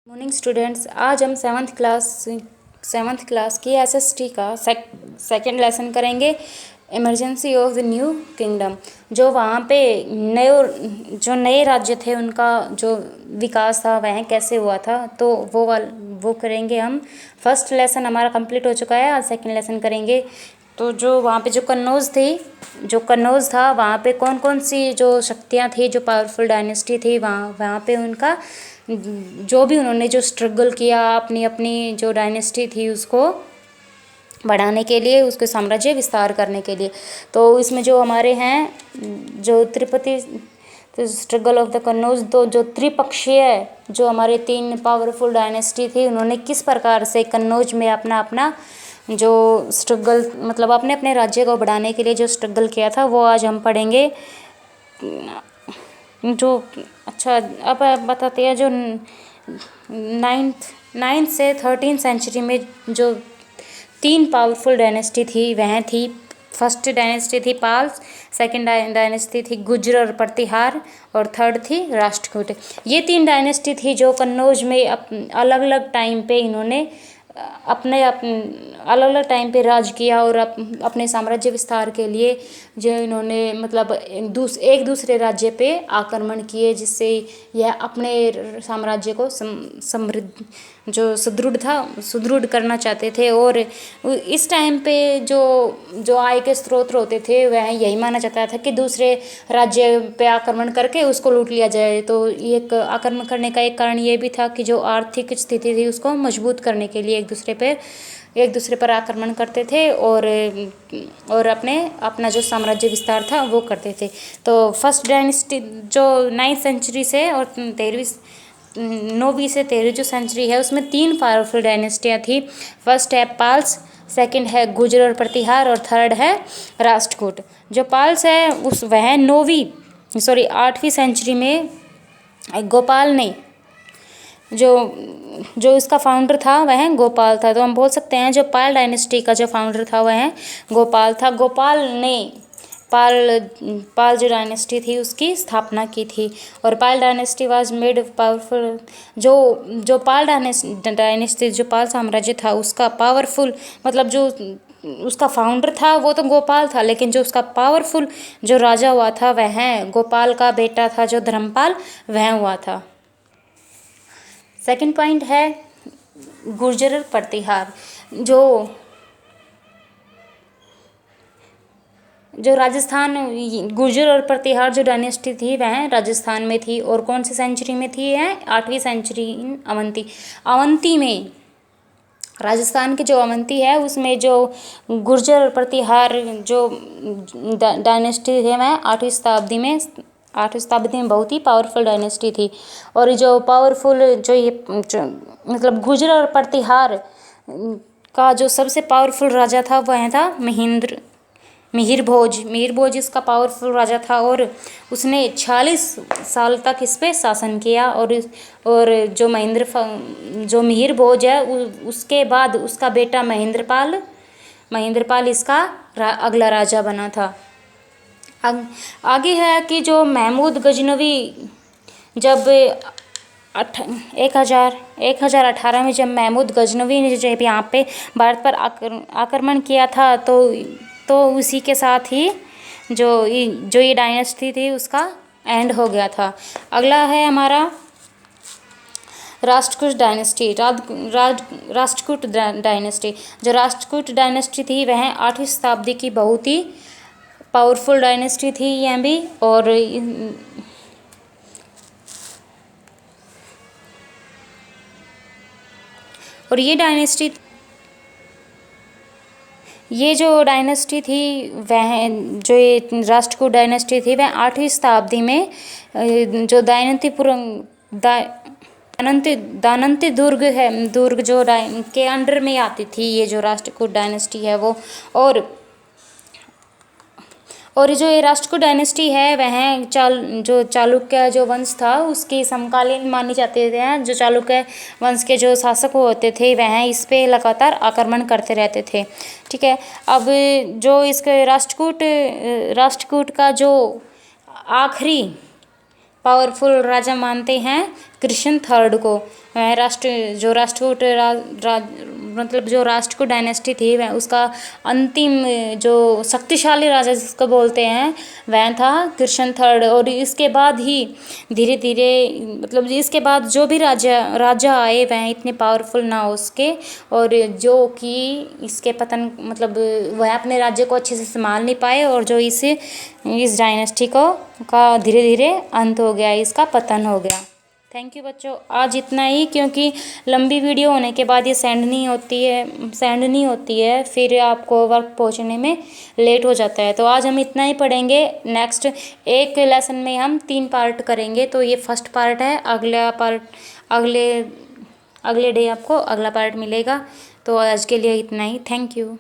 Morning students, आज हम seventh class की एसएसटी का सेकंड लेसन करेंगे। Emergency of the new kingdom. जो वहाँ पे नए राज्य थे उनका जो विकास था वह कैसे हुआ था, तो वो करेंगे हम। फर्स्ट लेसन हमारा कंप्लीट हो चुका है, आज सेकंड लेसन करेंगे। तो जो वहाँ पे जो कन्नौज था वहाँ पे कौन कौन सी जो शक्तियाँ थी, जो पावरफुल डायनेस्टी थी, वहाँ पे उनका जो भी उन्होंने जो स्ट्रगल किया अपनी अपनी जो डायनेस्टी थी उसको बढ़ाने के लिए, उसके साम्राज्य विस्तार करने के लिए। तो इसमें जो हमारे हैं जो Tripathi struggle of the Kannauj, तो जो त्रिपक्षीय जो हमारे तीन पावरफुल डायनेस्टी थी, उन्होंने किस प्रकार से कन्नौज में अपना अपना जो स्ट्रगल, मतलब अपने अपने राज्य को बढ़ाने के लिए जो स्ट्रगल किया था, वो आज हम पढ़ेंगे। जो अच्छा, अब बताते हैं जो नाइन्थ से 13th सेंचुरी में जो तीन पावरफुल डायनेस्टी थी वह थी, फर्स्ट डायनेस्टी थी पाल्स, सेकंड डायनेस्टी थी गुर्जर और प्रतिहार, और थर्ड थी राष्ट्रकूट। ये तीन डायनेस्टी थी जो कन्नौज में अलग अलग टाइम पे इन्होंने अपने अलग अलग टाइम पे राज किया, और अपने साम्राज्य विस्तार के लिए जो इन्होंने मतलब एक दूसरे राज्य पे आक्रमण किए, जिससे यह अपने साम्राज्य को समृद्ध जो सुदृढ़ करना चाहते थे। और इस टाइम पे जो आय के स्रोत होते थे वह यही माना जाता था कि दूसरे राज्य पे आक्रमण करके उसको लूट लिया जाए। तो एक आक्रमण करने का एक कारण ये भी था कि जो आर्थिक स्थिति थी उसको मजबूत करने के लिए एक दूसरे पर आक्रमण करते थे, और अपना जो साम्राज्य विस्तार था वो करते थे। तो फर्स्ट डायनेस्टी जो 9th सेंचुरी से और 9वीं से 13वीं जो सेंचुरी है उसमें तीन पावरफुल डायनेस्टियाँ थी। फर्स्ट है पाल्स, सेकंड है गुर्जर और प्रतिहार, और थर्ड है राष्ट्रकूट। जो पाल्स है वह 8वीं सेंचुरी में गोपाल ने जो इसका फाउंडर था वह गोपाल था। तो हम बोल सकते हैं जो पाल डायनेस्टी का जो फाउंडर था वह गोपाल था। गोपाल ने पाल जो डायनेस्टी थी उसकी स्थापना की थी, और पाल डायनेस्टी वाज मेड पावरफुल। जो पाल डायनेस्टी जो पाल साम्राज्य था उसका पावरफुल, मतलब जो उसका फाउंडर था वो तो गोपाल था, लेकिन जो उसका पावरफुल जो राजा हुआ था वह गोपाल का बेटा था जो धर्मपाल, वह हुआ था। सेकंड पॉइंट है गुर्जर और प्रतिहार। जो राजस्थान, गुर्जर और प्रतिहार जो डायनेस्टी थी वह राजस्थान में थी, और कौन सी सेंचुरी में थी? है 8वीं सेंचुरी अवंती में। राजस्थान की जो अवंती है उसमें जो गुर्जर और प्रतिहार जो डायनेस्टी है वह 8वीं शताब्दी में बहुत ही पावरफुल डायनेस्टी थी। और जो पावरफुल मतलब गुर्जर और प्रतिहार का जो सबसे पावरफुल राजा था वह था मिहिर भोज इसका पावरफुल राजा था, और उसने 46 साल तक इस पे शासन किया। और जो मिहिर भोज है उसके बाद उसका बेटा महेंद्रपाल इसका अगला राजा बना था। आगे है कि जो महमूद गजनवी जब 1018 में जब महमूद गजनवी ने जब यहाँ पे भारत पर आक्रमण किया था, तो उसी के साथ ही जो ये डायनेस्टी थी उसका एंड हो गया था। अगला है हमारा राष्ट्रकूट डायनेस्टी। राष्ट्रकूट डायनेस्टी, जो राष्ट्रकूट डायनेस्टी थी वह 8वीं शताब्दी की बहुत ही पावरफुल डायनेस्टी थी यह भी। और ये जो डायनेस्टी थी वह जो ये राष्ट्रकूट डायनेस्टी थी वह 8वीं शताब्दी में जो दानंती दुर्ग जो के अंडर में आती थी ये जो राष्ट्रकूट डायनेस्टी है वो। और जो ये राष्ट्रकूट डायनेस्टी है वह जो चालुक्य जो वंश था उसकी समकालीन मानी जाती है। जो चालुक्य वंश के जो शासक होते थे वह इस पे लगातार आक्रमण करते रहते थे। ठीक है, अब जो इसके राष्ट्रकूट का जो आखिरी पावरफुल राजा मानते हैं कृष्ण थर्ड को। वह राष्ट्रकूट मतलब जो राष्ट्रकूट डायनेस्टी थी वह उसका अंतिम जो शक्तिशाली राजा जिसको बोलते हैं वह था कृष्ण थर्ड। और इसके बाद ही धीरे धीरे मतलब इसके बाद जो भी राजा आए वह इतने पावरफुल ना हो सके, और जो कि इसके पतन मतलब वह अपने राज्य को अच्छे से संभाल नहीं पाए, और जो इस डायनेस्टी का धीरे धीरे अंत हो गया, इसका पतन हो गया। थैंक यू बच्चों, आज इतना ही, क्योंकि लंबी वीडियो होने के बाद ये सेंड नहीं होती है, फिर आपको वर्क पहुंचने में लेट हो जाता है। तो आज हम इतना ही पढ़ेंगे। नेक्स्ट एक लेसन में हम 3 पार्ट करेंगे, तो ये फर्स्ट पार्ट है। अगले डे आपको अगला पार्ट मिलेगा। तो आज के लिए इतना ही। Thank you.